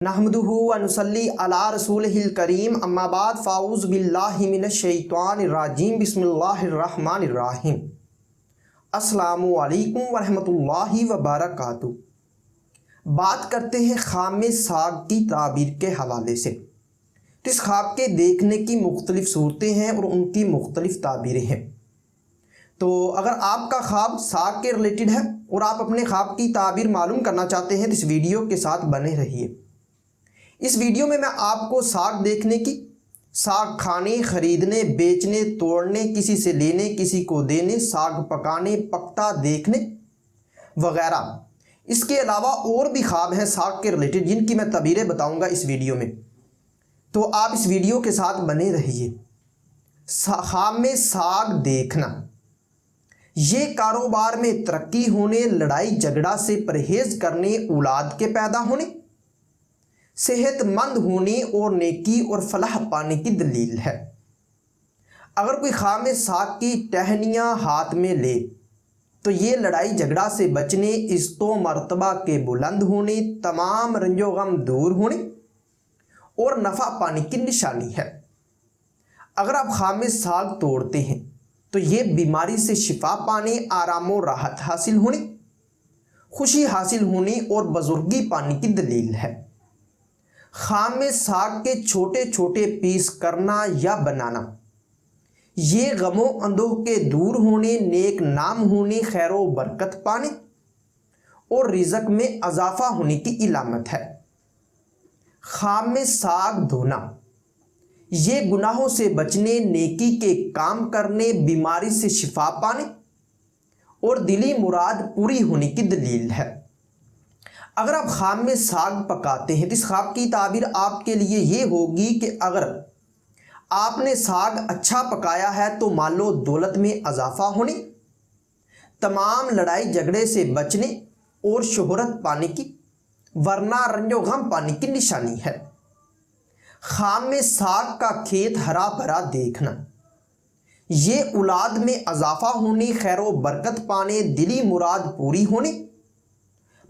नहमदुहु व नुसल्ली अला रसूलिहिल करीम अम्मा बाद फ़ाऊज़ु बिल्लाहि मिनश शैतानिर रजीम बिस्मिल्लाहिर रहमानिर रहीम। अस्सलामु अलैकुम व रहमतुल्लाहि व बरकातुहू। बात करते हैं ख्वाब में साग की ताबीर के हवाले से। तो इस ख्वाब के देखने की मुख्तलिफ़ सूरतें हैं और उनकी मुख्तलिफ़ ताबीरें हैं। तो अगर आपका ख्वाब साग के रिलेटेड है और आप अपने ख्वाब की ताबीर मालूम करना चाहते हैं तो इस वीडियो के साथ बने रहिए। इस वीडियो में मैं आपको साग देखने की, साग खाने, ख़रीदने, बेचने, तोड़ने, किसी से लेने, किसी को देने, साग पकाने, पकता देखने वगैरह, इसके अलावा और भी ख्वाब हैं साग के रिलेटेड जिनकी मैं तबीरें बताऊंगा इस वीडियो में। तो आप इस वीडियो के साथ बने रहिए। ख्वाब में साग देखना, ये कारोबार में तरक्की होने, लड़ाई झगड़ा से परहेज़ करने, औलाद के पैदा होने, सेहतमंद होने और नेकी और फलाह पाने की दलील है। अगर कोई ख्वाब में साग की टहनियाँ हाथ में ले तो ये लड़ाई झगड़ा से बचने, इज़्ज़ो मर्तबा के बुलंद होने, तमाम रंजो गम दूर होने और नफ़ा पाने की निशानी है। अगर आप ख्वाब में साग तोड़ते हैं तो ये बीमारी से शिफा पाने, आराम और राहत हासिल होने, खुशी हासिल होने और बुजुर्गी पाने की दलील है। ख्वाब में साग के छोटे छोटे पीस करना या बनाना, ये गमो अंदोह के दूर होने, नेक नाम होने, खैर व बरकत पाने और रिज़्क़ में इजाफा होने की इलामत है। ख्वाब में साग धोना, ये गुनाहों से बचने, नेकी के काम करने, बीमारी से शिफा पाने और दिली मुराद पूरी होने की दलील है। अगर आप ख्वाब में साग पकाते हैं तो इस ख्वाब की ताबीर आपके लिए ये होगी कि अगर आपने साग अच्छा पकाया है तो मालो दौलत में इजाफा होने, तमाम लड़ाई झगड़े से बचने और शोहरत पाने की, वरना रंजो गम पाने की निशानी है। ख्वाब में साग का खेत हरा भरा देखना, ये औलाद में इजाफा होने, खैर व बरकत पाने, दिली मुराद पूरी होने,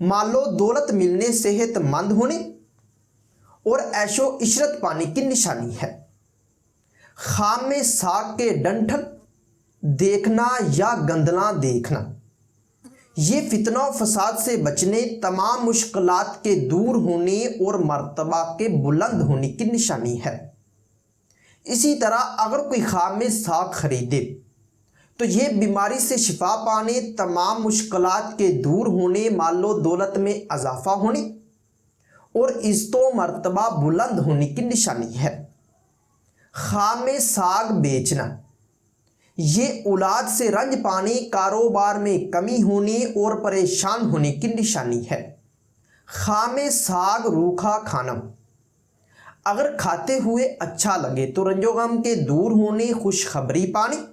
मालो दौलत मिलने, सेहतमंद होने और ऐशो इशरत पाने की निशानी है। ख्वाब में साग के डंठल देखना या गंदला देखना, ये फितना और फसाद से बचने, तमाम मुश्किलात के दूर होने और मर्तबा के बुलंद होने की निशानी है। इसी तरह अगर कोई ख्वाब में साग खरीदे तो ये बीमारी से शिफा पाने, तमाम मुश्किलात के दूर होने, मालो दौलत में इजाफा होने और इज़्ज़ो मर्तबा बुलंद होने की निशानी है। ख्वाब में साग बेचना, ये औलाद से रंज पाने, कारोबार में कमी होने और परेशान होने की निशानी है। ख्वाब में साग रूखा खाना, अगर खाते हुए अच्छा लगे तो रंजो गम के दूर होने, खुशखबरी पाने,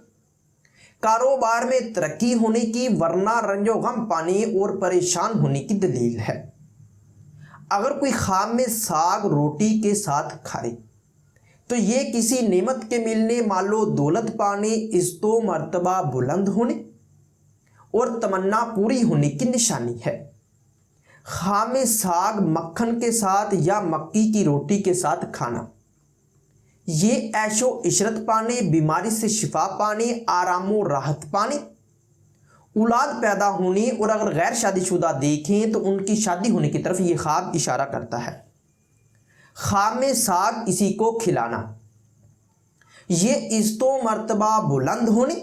कारोबार में तरक्की होने की, वरना रंजो गम पाने और परेशान होने की दलील है। अगर कोई ख्वाब में साग रोटी के साथ खाए तो ये किसी नेमत के मिलने, मालो दौलत पाने, इज़्ज़ो मर्तबा बुलंद होने और तमन्ना पूरी होने की निशानी है। ख्वाब में साग मक्खन के साथ या मक्की की रोटी के साथ खाना, ये ऐशो इशरत पाने, बीमारी से शिफा पाने, आराम और राहत पाने, औलाद पैदा होने और अगर गैर शादीशुदा देखें तो उनकी शादी होने की तरफ ये ख्वाब इशारा करता है। ख्वाब में साग किसी को खिलाना, ये इज़्ज़ो मर्तबा बुलंद होने,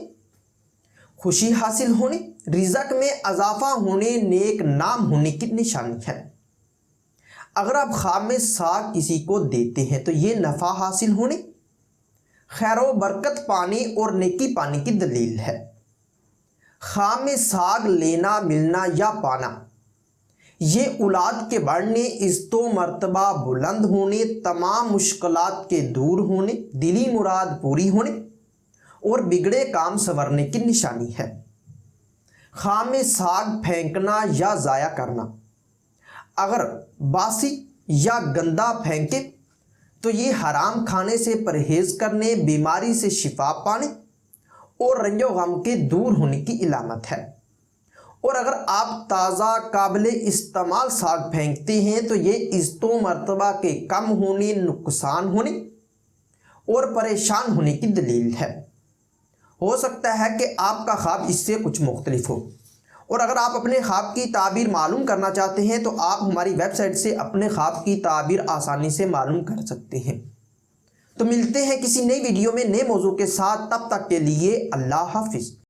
खुशी हासिल होने, रिज़्क़ में इजाफा होने, नेक नाम होने की निशानी है। अगर आप ख्वाब में साग किसी को देते हैं तो ये नफ़ा हासिल होने, खैर व बरकत पाने और नेकी पाने की दलील है। ख्वाब में साग लेना, मिलना या पाना, ये औलाद के बढ़ने, इज़्ज़ो मर्तबा बुलंद होने, तमाम मुश्किलात के दूर होने, दिली मुराद पूरी होने और बिगड़े काम संवरने की निशानी है। ख्वाब में साग फेंकना या ज़ाया करना, अगर बासी या गंदा फेंके तो ये हराम खाने से परहेज़ करने, बीमारी से शिफा पाने और रंजो गम के दूर होने की इलामत है। اور اگر آپ تازہ قابل استعمال ساگ پھینکتے ہیں تو یہ عزت و مرتبہ کے کم ہونے، نقصان ہونے اور پریشان ہونے کی دلیل ہے۔ ہو سکتا ہے کہ آپ کا خواب اس سے کچھ مختلف ہو، اور اگر آپ اپنے خواب کی تعبیر معلوم کرنا چاہتے ہیں تو آپ ہماری ویب سائٹ سے اپنے خواب کی تعبیر آسانی سے معلوم کر سکتے ہیں۔ تو ملتے ہیں کسی نئی ویڈیو میں نئے موضوع کے ساتھ، تب تک کے لیے اللہ حافظ۔